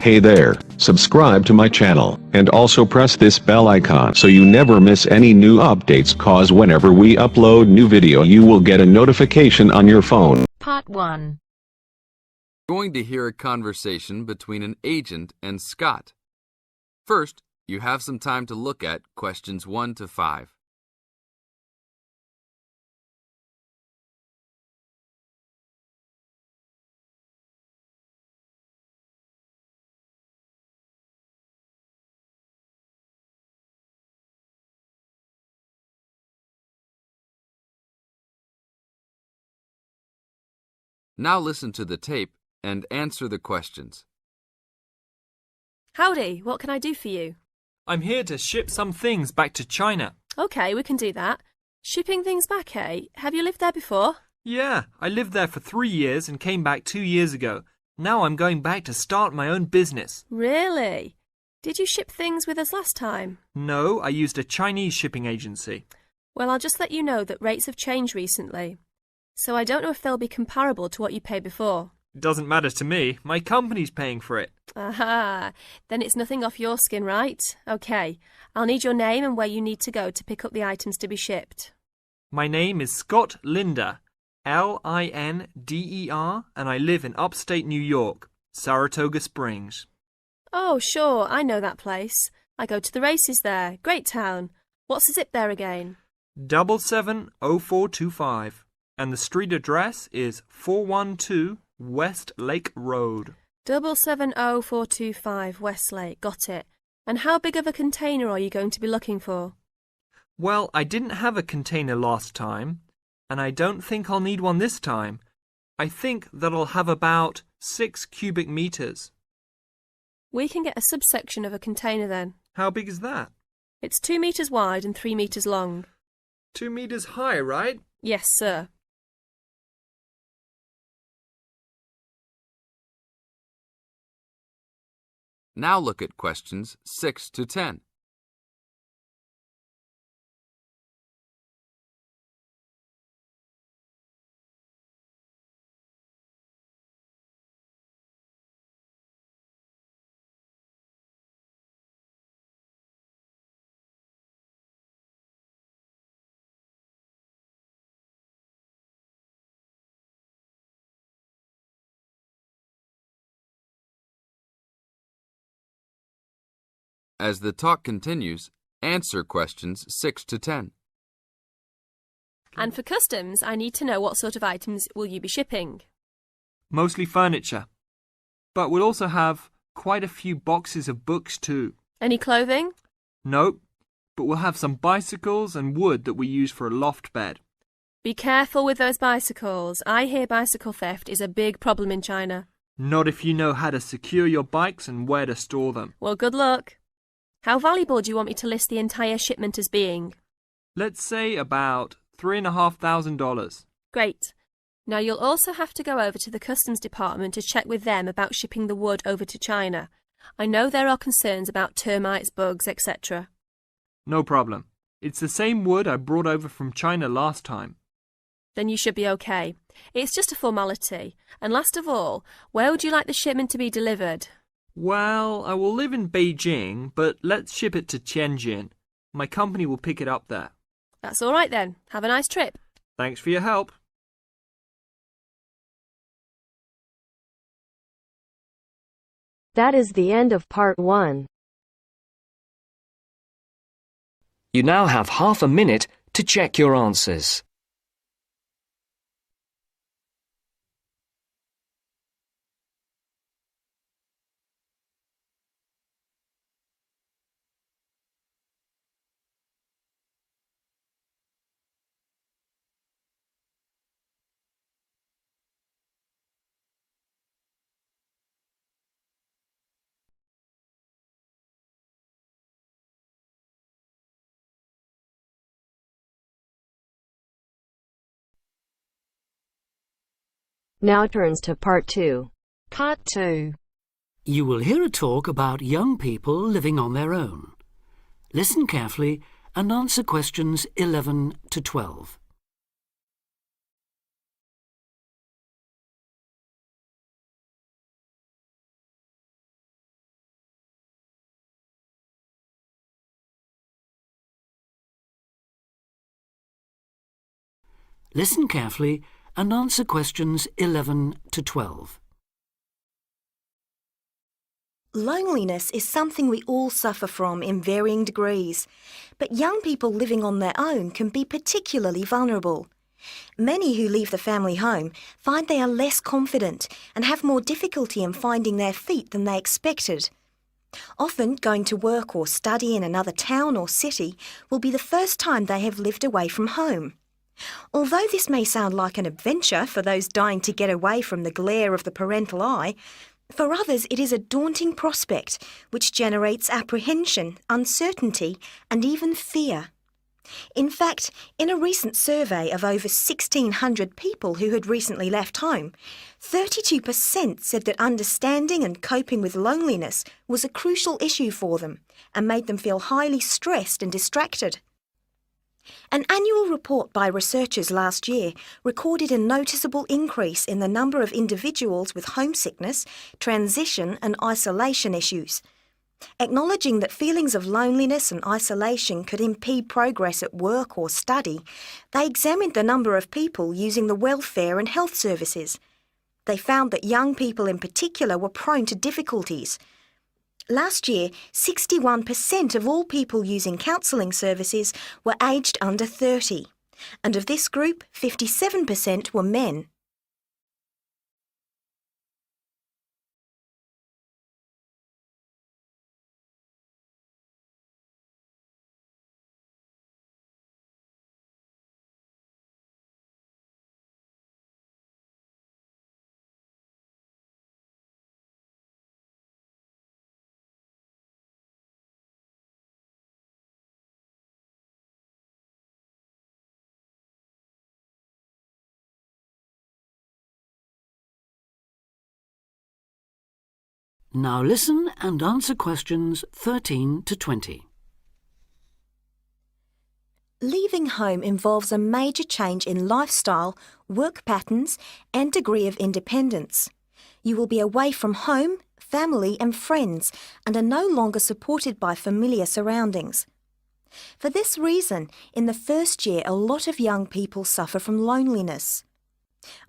Hey there, subscribe to my channel, and also press this bell icon so you never miss any new updates, cause whenever we upload new video you will get a notification on your phone. Part 1. Going to hear a conversation between an agent and Scott. First, you have some time to look at questions 1 to 5. Now listen to the tape and answer the questions. Howdy, what can I do for you? I'm here to ship some things back to China. Okay, we can do that. Shipping things back, eh? Have you lived there before? Yeah, I lived there for 3 years and came back 2 years ago. Now I'm going back to start my own business. Really? Did you ship things with us last time? No, I used a Chinese shipping agency. Well, I'll just let you know that rates have changed recently. So I don't know if they'll be comparable to what you paid before. It doesn't matter to me. My company's paying for it. Aha, then it's nothing off your skin, right? Okay, I'll need your name and where you need to go to pick up the items to be shipped. My name is Scott Linder, Linder, and I live in upstate New York, Saratoga Springs. Oh, sure, I know that place. I go to the races there. Great town. What's the zip there again? 770425. And the street address is 412 West Lake Road. 770425 Westlake, got it. And how big of a container are you going to be looking for? Well, I didn't have a container last time, and I don't think I'll need one this time. I think that I'll have about 6 cubic meters. We can get a subsection of a container then. How big is that? It's 2 meters wide and 3 meters long. 2 meters high, right? Yes, sir. Now look at questions 6 to 10. As the talk continues, answer questions 6 to 10. And for customs, I need to know what sort of items will you be shipping? Mostly furniture. But we'll also have quite a few boxes of books too. Any clothing? Nope, but we'll have some bicycles and wood that we use for a loft bed. Be careful with those bicycles. I hear bicycle theft is a big problem in China. Not if you know how to secure your bikes and where to store them. Well, good luck. How valuable do you want me to list the entire shipment as being? Let's say about $3,500. Great. Now you'll also have to go over to the customs department to check with them about shipping the wood over to China. I know there are concerns about termites, bugs, etc. No problem. It's the same wood I brought over from China last time. Then you should be okay. It's just a formality. And last of all, where would you like the shipment to be delivered? Well, I will live in Beijing, but let's ship it to Tianjin. My company will pick it up there. That's all right then. Have a nice trip. Thanks for your help. That is the end of part 1. You now have half a minute to check your answers. Now turns to part 2. Part 2. You will hear a talk about young people living on their own. Listen carefully and answer questions 11 to 12. Listen carefully and answer questions 11 to 12. Loneliness is something we all suffer from in varying degrees, but young people living on their own can be particularly vulnerable. Many who leave the family home find they are less confident and have more difficulty in finding their feet than they expected. Often, going to work or study in another town or city will be the first time they have lived away from home. Although this may sound like an adventure for those dying to get away from the glare of the parental eye, for others it is a daunting prospect which generates apprehension, uncertainty and even fear. In fact, in a recent survey of over 1,600 people who had recently left home, 32% said that understanding and coping with loneliness was a crucial issue for them and made them feel highly stressed and distracted. An annual report by researchers last year recorded a noticeable increase in the number of individuals with homesickness, transition and isolation issues. Acknowledging that feelings of loneliness and isolation could impede progress at work or study, they examined the number of people using the welfare and health services. They found that young people in particular were prone to difficulties. Last year, 61% of all people using counselling services were aged under 30, and of this group, 57% were men. Now listen and answer questions 13 to 20. Leaving home involves a major change in lifestyle, work patterns and degree of independence. You will be away from home, family and friends and are no longer supported by familiar surroundings. For this reason, in the first year, a lot of young people suffer from loneliness.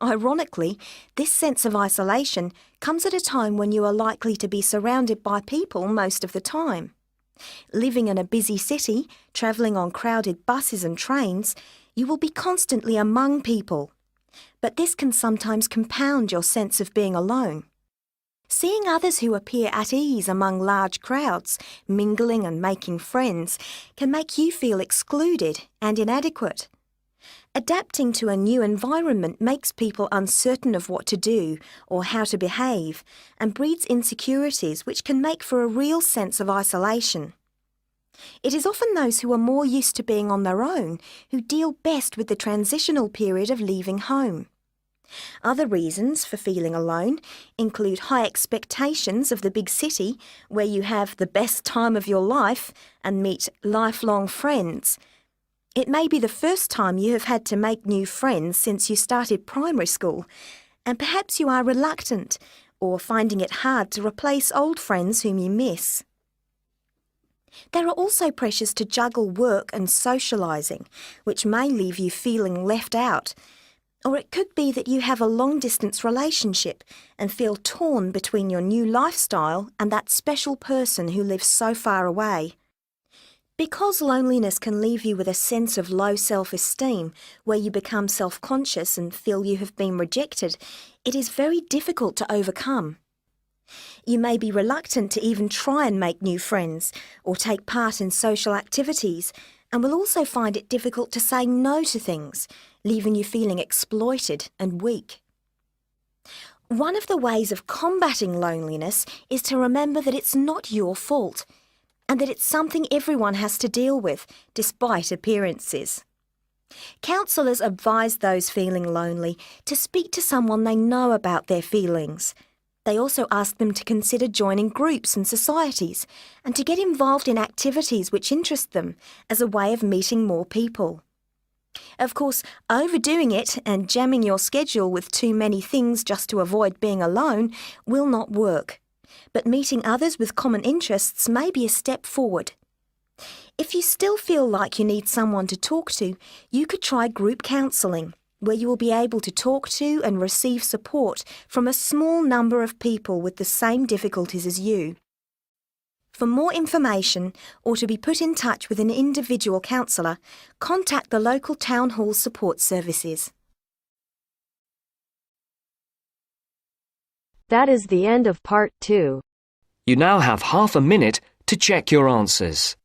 Ironically, this sense of isolation comes at a time when you are likely to be surrounded by people most of the time. Living in a busy city, travelling on crowded buses and trains, you will be constantly among people. But this can sometimes compound your sense of being alone. Seeing others who appear at ease among large crowds, mingling and making friends, can make you feel excluded and inadequate. Adapting to a new environment makes people uncertain of what to do or how to behave and breeds insecurities which can make for a real sense of isolation. It is often those who are more used to being on their own who deal best with the transitional period of leaving home. Other reasons for feeling alone include high expectations of the big city where you have the best time of your life and meet lifelong friends. It may be the first time you have had to make new friends since you started primary school, and perhaps you are reluctant or finding it hard to replace old friends whom you miss. There are also pressures to juggle work and socialising, which may leave you feeling left out. Or it could be that you have a long-distance relationship and feel torn between your new lifestyle and that special person who lives so far away. Because loneliness can leave you with a sense of low self-esteem, where you become self-conscious and feel you have been rejected, it is very difficult to overcome. You may be reluctant to even try and make new friends or take part in social activities, and will also find it difficult to say no to things, leaving you feeling exploited and weak. One of the ways of combating loneliness is to remember that it's not your fault, and that it's something everyone has to deal with, despite appearances. Counsellors advise those feeling lonely to speak to someone they know about their feelings. They also ask them to consider joining groups and societies, and to get involved in activities which interest them as a way of meeting more people. Of course, overdoing it and jamming your schedule with too many things just to avoid being alone will not work. But meeting others with common interests may be a step forward. If you still feel like you need someone to talk to, you could try group counselling, where you will be able to talk to and receive support from a small number of people with the same difficulties as you. For more information or to be put in touch with an individual counsellor, contact the local town hall support services. That is the end of part 2. You now have half a minute to check your answers.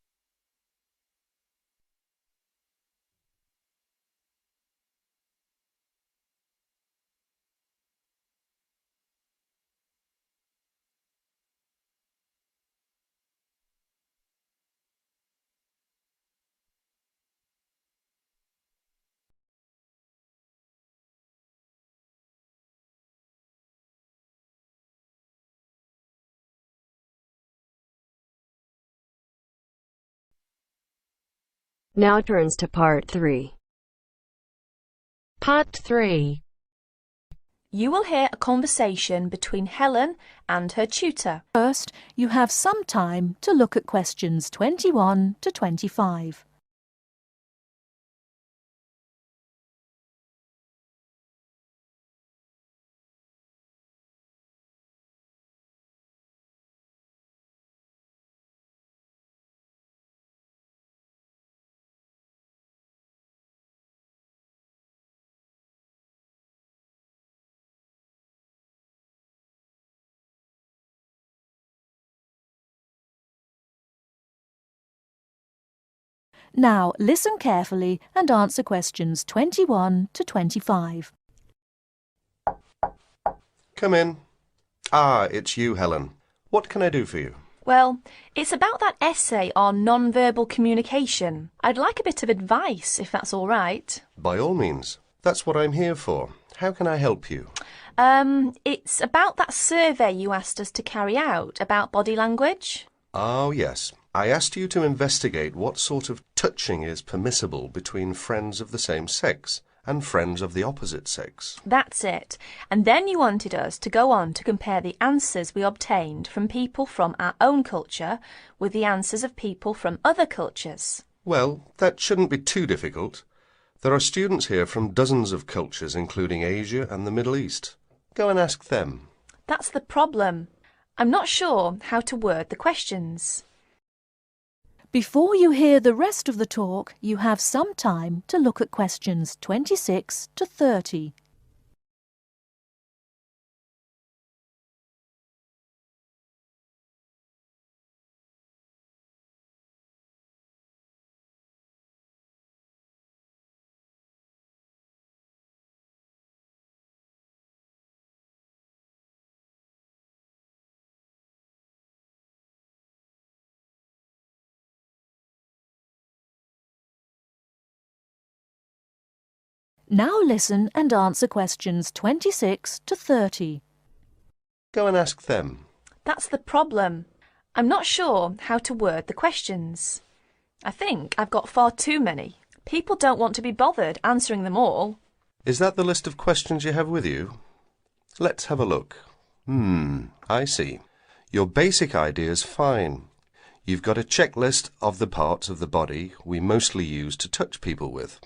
Now turns to part 3. Part 3. You will hear a conversation between Helen and her tutor. First, you have some time to look at questions 21 to 25. Now, listen carefully and answer questions 21 to 25. Come in. Ah, it's you, Helen. What can I do for you? Well, it's about that essay on non-verbal communication. I'd like a bit of advice, if that's all right. By all means. That's what I'm here for. How can I help you? It's about that survey you asked us to carry out about body language. Oh, yes. I asked you to investigate what sort of touching is permissible between friends of the same sex and friends of the opposite sex. That's it. And then you wanted us to go on to compare the answers we obtained from people from our own culture with the answers of people from other cultures. Well, that shouldn't be too difficult. There are students here from dozens of cultures, including Asia and the Middle East. Go and ask them. That's the problem. I'm not sure how to word the questions. Before you hear the rest of the talk, you have some time to look at questions 26 to 30. Now listen and answer questions 26 to 30. Go and ask them. That's the problem. I'm not sure how to word the questions. I think I've got far too many. People don't want to be bothered answering them all. Is that the list of questions you have with you? Let's have a look. I see. Your basic idea is fine. You've got a checklist of the parts of the body we mostly use to touch people with,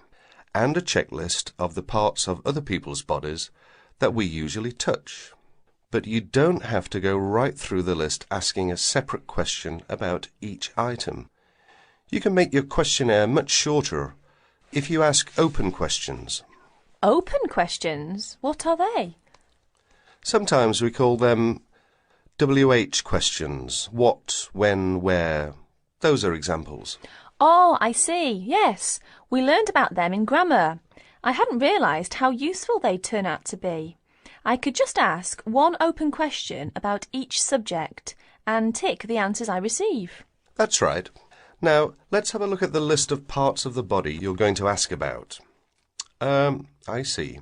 and a checklist of the parts of other people's bodies that we usually touch. But you don't have to go right through the list asking a separate question about each item. You can make your questionnaire much shorter if you ask open questions. Open questions? What are they? Sometimes we call them WH questions. What, when, where. Those are examples. Oh, I see. Yes, we learned about them in grammar. I hadn't realised how useful they turn out to be. I could just ask one open question about each subject and tick the answers I receive. That's right. Now, let's have a look at the list of parts of the body you're going to ask about. I see.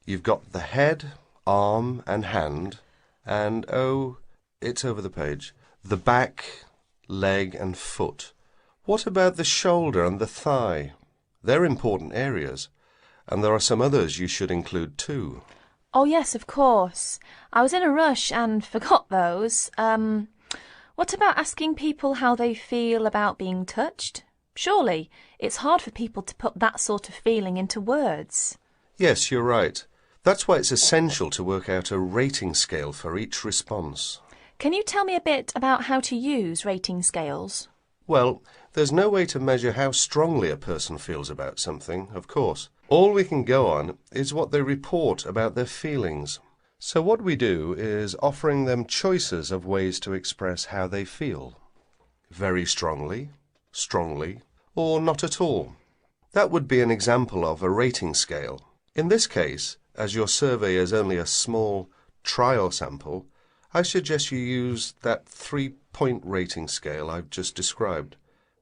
You've got the head, arm and hand, and, oh, it's over the page, the back, leg and foot. What about the shoulder and the thigh? They're important areas, and there are some others you should include too. Oh, yes, of course. I was in a rush and forgot those. What about asking people how they feel about being touched? Surely, it's hard for people to put that sort of feeling into words. Yes, you're right. That's why it's essential to work out a rating scale for each response. Can you tell me a bit about how to use rating scales? Well, there's no way to measure how strongly a person feels about something, of course. All we can go on is what they report about their feelings. So what we do is offering them choices of ways to express how they feel. Very strongly, strongly, or not at all. That would be an example of a rating scale. In this case, as your survey is only a small trial sample, I suggest you use that 3-point rating scale I've just described.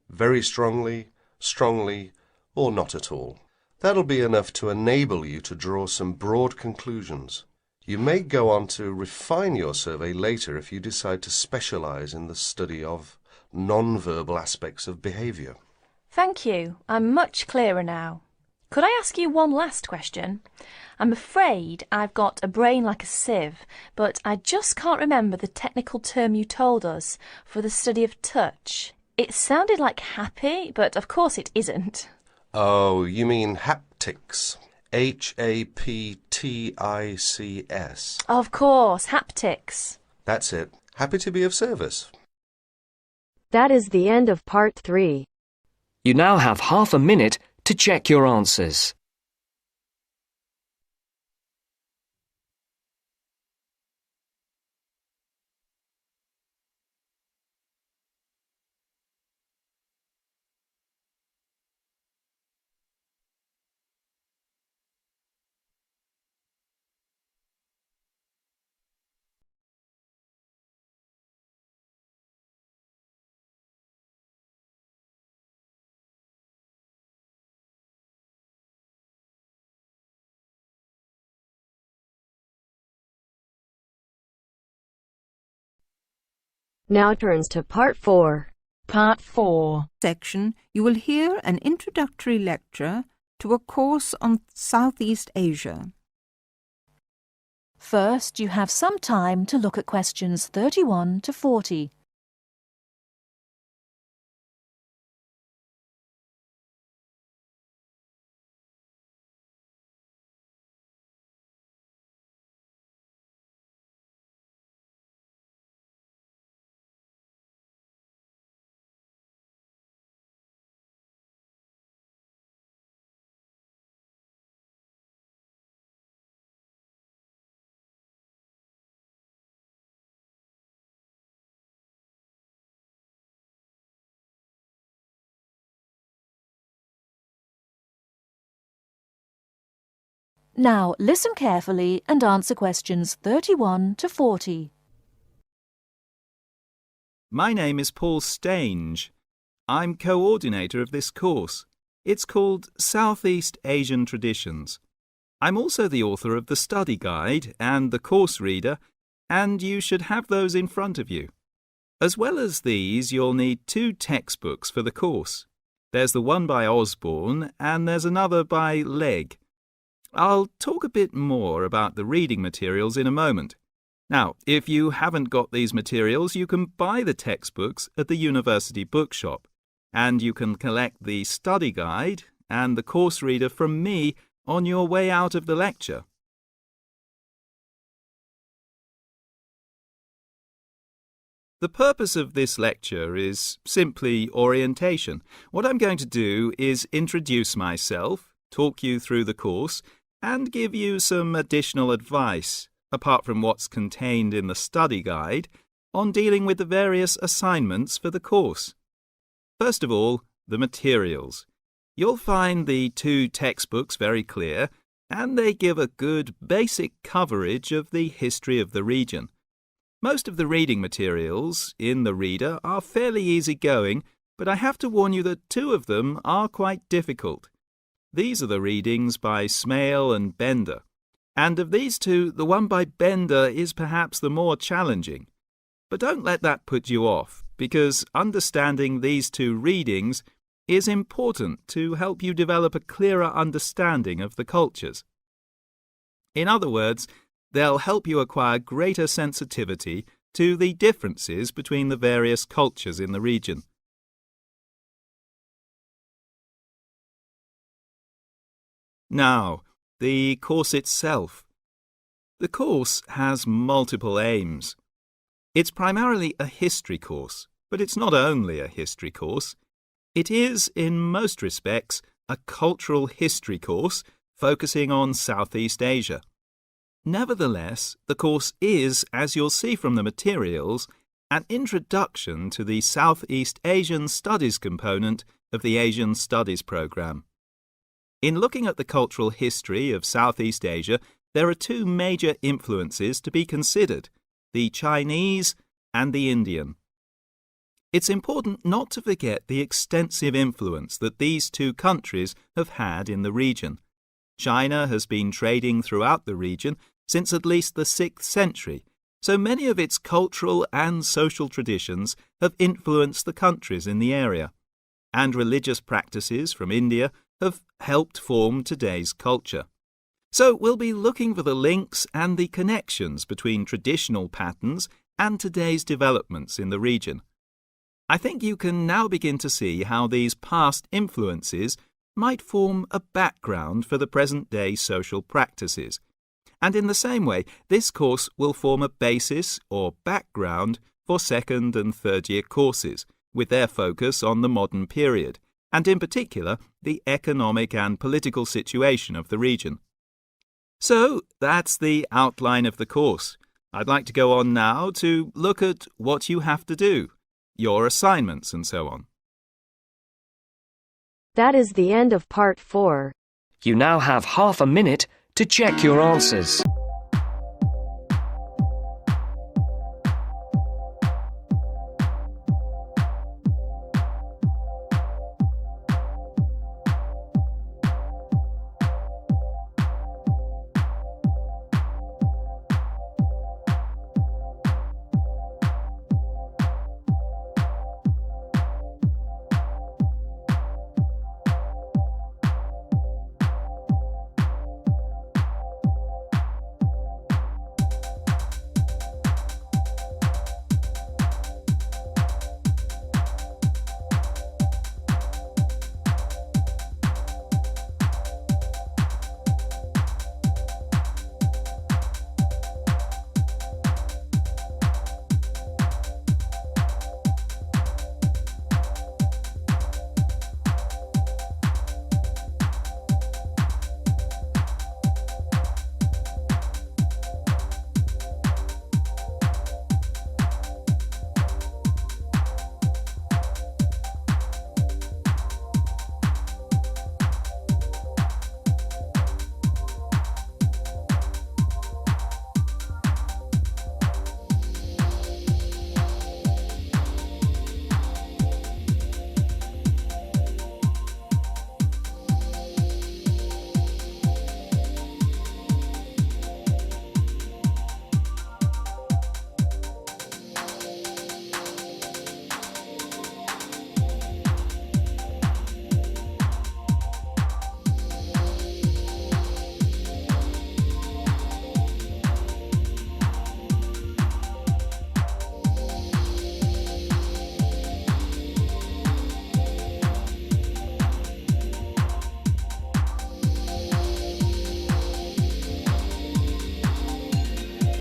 Very strongly, strongly, or not at all. That'll be enough to enable you to draw some broad conclusions. You may go on to refine your survey later if you decide to specialize in the study of non-verbal aspects of behavior. Thank you. I'm much clearer now. Could I ask you one last question? I'm afraid I've got a brain like a sieve, but I just can't remember the technical term you told us for the study of touch. It sounded like happy, but of course it isn't. Oh, you mean haptics. Haptics. Of course, haptics. That's it. Happy to be of service. That is the end of part 3. You now have half a minute to check your answers. Now turns to part 4. Part 4 section, you will hear an introductory lecture to a course on Southeast Asia. First, you have some time to look at questions 31 to 40. Now, listen carefully and answer questions 31 to 40. My name is Paul Stange. I'm coordinator of this course. It's called Southeast Asian Traditions. I'm also the author of the study guide and the course reader, and you should have those in front of you. As well as these, you'll need 2 textbooks for the course. There's the one by Osborne and there's another by Legg. I'll talk a bit more about the reading materials in a moment. Now, if you haven't got these materials, you can buy the textbooks at the university bookshop, and you can collect the study guide and the course reader from me on your way out of the lecture. The purpose of this lecture is simply orientation. What I'm going to do is introduce myself, talk you through the course, and give you some additional advice, apart from what's contained in the study guide, on dealing with the various assignments for the course. First of all, the materials. You'll find the 2 textbooks very clear, and they give a good basic coverage of the history of the region. Most of the reading materials in the reader are fairly easy-going, but I have to warn you that 2 of them are quite difficult. These are the readings by Smale and Bender, and of these 2, the one by Bender is perhaps the more challenging. But don't let that put you off, because understanding these 2 readings is important to help you develop a clearer understanding of the cultures. In other words, they'll help you acquire greater sensitivity to the differences between the various cultures in the region. Now, the course itself. The course has multiple aims. It's primarily a history course, but it's not only a history course. It is, in most respects, a cultural history course focusing on Southeast Asia. Nevertheless, the course is, as you'll see from the materials, an introduction to the Southeast Asian Studies component of the Asian Studies programme. In looking at the cultural history of Southeast Asia, there are two major influences to be considered, the Chinese and the Indian. It's important not to forget the extensive influence that these two countries have had in the region. China has been trading throughout the region since at least the 6th century, so many of its cultural and social traditions have influenced the countries in the area, and religious practices from India have helped form today's culture. So we'll be looking for the links and the connections between traditional patterns and today's developments in the region. I think you can now begin to see how these past influences might form a background for the present-day social practices. And in the same way, this course will form a basis or background for second and third year courses, with their focus on the modern period, and in particular, the economic and political situation of the region. So, that's the outline of the course. I'd like to go on now to look at what you have to do, your assignments and so on. That is the end of part 4. You now have half a minute to check your answers.